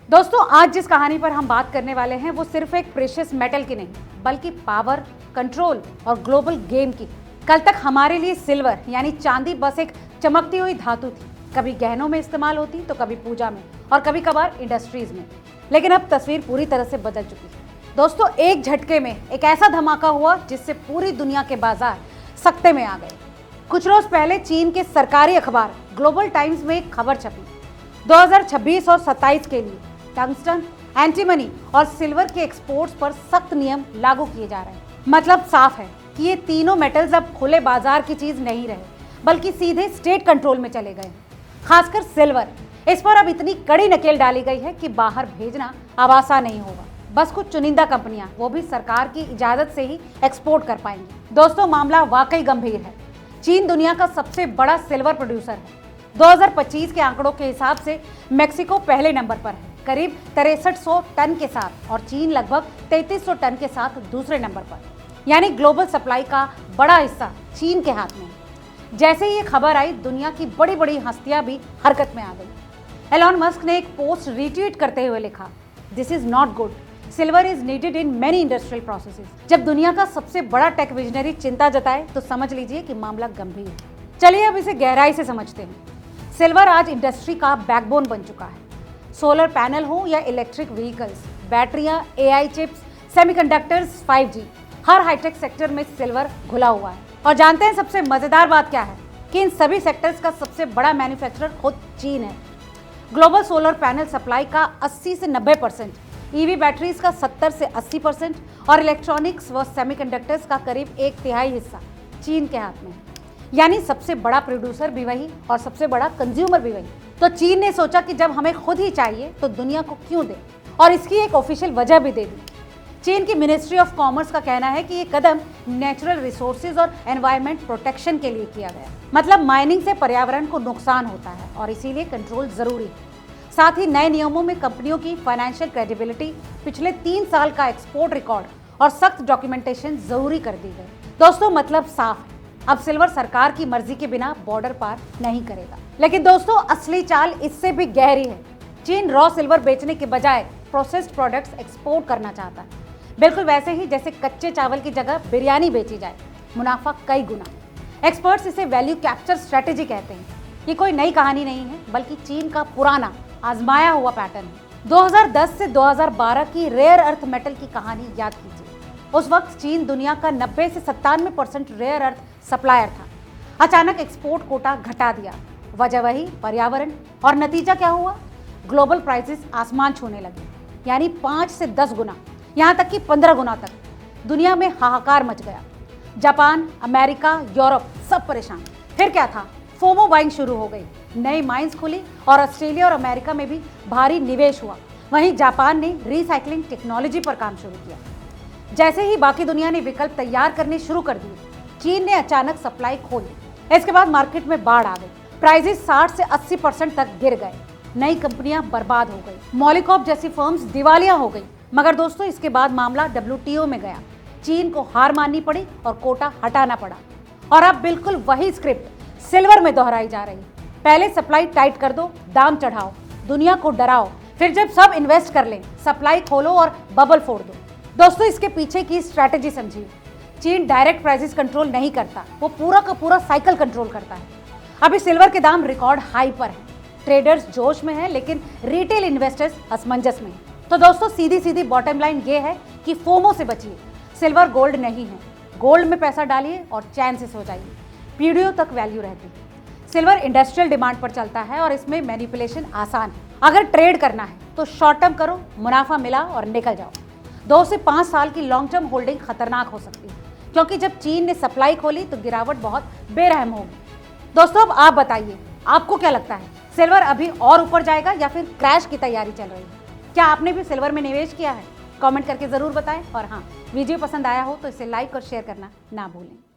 दोस्तों, आज जिस कहानी पर हम बात करने वाले हैं वो सिर्फ एक प्रेशियस मेटल की नहीं, बल्कि पावर, कंट्रोल और ग्लोबल गेम की। कल तक हमारे लिए सिल्वर यानी चांदी बस एक चमकती हुई धातु थी। कभी गहनों में इस्तेमाल होती तो कभी पूजा में और कभी कभार इंडस्ट्रीज में। लेकिन अब तस्वीर पूरी तरह से बदल चुकी है। दोस्तों, एक झटके में एक ऐसा धमाका हुआ जिससे पूरी दुनिया के बाजार सकते में आ गए। कुछ रोज पहले चीन के सरकारी अखबार ग्लोबल टाइम्स में एक खबर छपी। 2026 और 27 के लिए टंगस्टन, एंटीमनी और सिल्वर के एक्सपोर्ट्स पर सख्त नियम लागू किए जा रहे हैं। मतलब साफ है कि ये तीनों मेटल्स अब खुले बाजार की चीज नहीं रहे, बल्कि सीधे स्टेट कंट्रोल में चले गए। खासकर सिल्वर, इस पर अब इतनी कड़ी नकेल डाली गई है कि बाहर भेजना अब आसान नहीं होगा। बस कुछ चुनिंदा कंपनियां, वो भी सरकार की इजाजत से ही एक्सपोर्ट कर पाएंगी। दोस्तों, मामला वाकई गंभीर है। चीन दुनिया का सबसे बड़ा सिल्वर प्रोड्यूसर है। 2025 के आंकड़ों के हिसाब से मेक्सिको पहले नंबर पर है, करीब 6300 टन के साथ, और चीन लगभग 3300 टन के साथ दूसरे नंबर पर। यानी ग्लोबल सप्लाई का बड़ा हिस्सा चीन के हाथ में है। जैसे ही ये खबर आई, दुनिया की बड़ी बड़ी हस्तियां भी हरकत में आ गई। एलॉन मस्क ने एक पोस्ट रीट्वीट करते हुए लिखा, this is not good, silver is needed in many industrial processes. जब दुनिया का सबसे बड़ा टेक विजनरी चिंता जताए तो समझ लीजिए कि मामला गंभीर है। चलिए अब इसे गहराई से समझते हैं। सिल्वर आज इंडस्ट्री का बैकबोन बन चुका है। सोलर पैनल हो या इलेक्ट्रिक व्हीकल्स, बैटरियां, एआई चिप्स, सेमीकंडक्टर्स, 5G, हर हाईटेक सेक्टर में सिल्वर घुला हुआ है। और जानते हैं सबसे मजेदार बात क्या है? कि इन सभी सेक्टर्स का सबसे बड़ा मैन्युफैक्चरर खुद चीन है। ग्लोबल सोलर पैनल सप्लाई का 80 से 90%, ईवी बैटरीज का 70 से 80% और इलेक्ट्रॉनिक्स व सेमीकंडक्टर्स का करीब 1/3 हिस्सा चीन के हाथ में है। यानी सबसे बड़ा प्रोड्यूसर भी वही और सबसे बड़ा कंज्यूमर भी वही। तो चीन ने सोचा कि जब हमें खुद ही चाहिए तो दुनिया को क्यों दे, और इसकी एक ऑफिशियल वजह भी दे दी। चीन की मिनिस्ट्री ऑफ कॉमर्स का कहना है कि ये कदम नेचुरल रिसोर्सेज और एनवायरनमेंट प्रोटेक्शन के लिए किया गया। मतलब माइनिंग से पर्यावरण को नुकसान होता है और इसीलिए कंट्रोल जरूरी है। साथ ही नए नियमों में कंपनियों की फाइनेंशियल क्रेडिबिलिटी, पिछले 3 साल का एक्सपोर्ट रिकॉर्ड और सख्त डॉक्यूमेंटेशन जरूरी कर दी गई। दोस्तों, मतलब साफ है, अब सिल्वर सरकार की मर्जी के बिना बॉर्डर पार नहीं करेगा। लेकिन दोस्तों, असली चाल इससे भी गहरी है। चीन रॉ सिल्वर बेचने के बजाय प्रोसेस्ड प्रोडक्ट्स एक्सपोर्ट करना चाहता है, बिल्कुल वैसे ही जैसे कच्चे चावल की जगह बिरयानी बेची जाए, मुनाफा कई गुना। एक्सपर्ट्स इसे वैल्यू कैप्चर स्ट्रेटेजी कहते हैं। ये कोई नई कहानी नहीं है, बल्कि चीन का पुराना आजमाया हुआ पैटर्न है। 2010 से 2012 की रेयर अर्थ मेटल की कहानी याद कीजिए। उस वक्त चीन दुनिया का 90 से 97% रेयर अर्थ सप्लायर था। अचानक एक्सपोर्ट कोटा घटा दिया, वजह वही पर्यावरण, और नतीजा क्या हुआ? ग्लोबल प्राइसेस आसमान छूने लगे। यानी 5 से 10 गुना, यहाँ तक कि 15 गुना तक। दुनिया में हाहाकार मच गया। जापान, अमेरिका, यूरोप सब परेशान। फिर क्या था? फोमो बाइंग शुरू हो गई। नई माइंस खुली और ऑस्ट्रेलिया और अमेरिका में भी भारी निवेश हुआ। वहीं जापान ने रिसाइकलिंग टेक्नोलॉजी पर काम शुरू किया। जैसे ही बाकी दुनिया ने विकल्प तैयार करने शुरू कर दिए, चीन ने अचानक सप्लाई खोली। इसके बाद मार्केट में बाढ़ आ गई। प्राइसेस 60 से 80% तक गिर गए। नई कंपनियां बर्बाद हो गई। मॉलिकॉप जैसी फर्म्स दिवालिया हो गई। मगर दोस्तों, इसके बाद मामला WTO में गया। चीन को हार माननी पड़ी और कोटा हटाना पड़ा। और अब बिल्कुल वही स्क्रिप्ट सिल्वर में दोहराई जा रही है। पहले सप्लाई टाइट कर दो, दाम चढ़ाओ, दुनिया को डराओ, फिर जब सब इन्वेस्ट कर लें, सप्लाई खोलो और बबल फोड़ दो। दोस्तों, इसके पीछे की स्ट्रैटेजी समझिए। चीन डायरेक्ट प्राइसेस कंट्रोल नहीं करता, वो पूरा का पूरा साइकिल कंट्रोल करता है। अभी सिल्वर के दाम रिकॉर्ड हाई पर है। ट्रेडर्स जोश में हैं, लेकिन रिटेल इन्वेस्टर्स असमंजस में हैं। तो दोस्तों, सीधी सीधी बॉटम लाइन ये है कि फोमो से बचिए। सिल्वर गोल्ड नहीं है। गोल्ड में पैसा डालिए और चैन से सो जाइए। पीढ़ियों तक वैल्यू रहती है। सिल्वर इंडस्ट्रियल डिमांड पर चलता है और इसमें मैनिपुलेशन आसान है। अगर ट्रेड करना है तो शॉर्ट टर्म करो, मुनाफा मिला और निकल जाओ। 2 से 5 साल की लॉन्ग टर्म होल्डिंग खतरनाक हो सकती है, क्योंकि जब चीन ने सप्लाई खोली तो गिरावट बहुत बेरहम होगी। दोस्तों, अब आप बताइए, आपको क्या लगता है? सिल्वर अभी और ऊपर जाएगा या फिर क्रैश की तैयारी चल रही है? क्या आपने भी सिल्वर में निवेश किया है? कमेंट करके जरूर बताएं। और हाँ, वीडियो पसंद आया हो तो इसे लाइक और शेयर करना ना भूलें।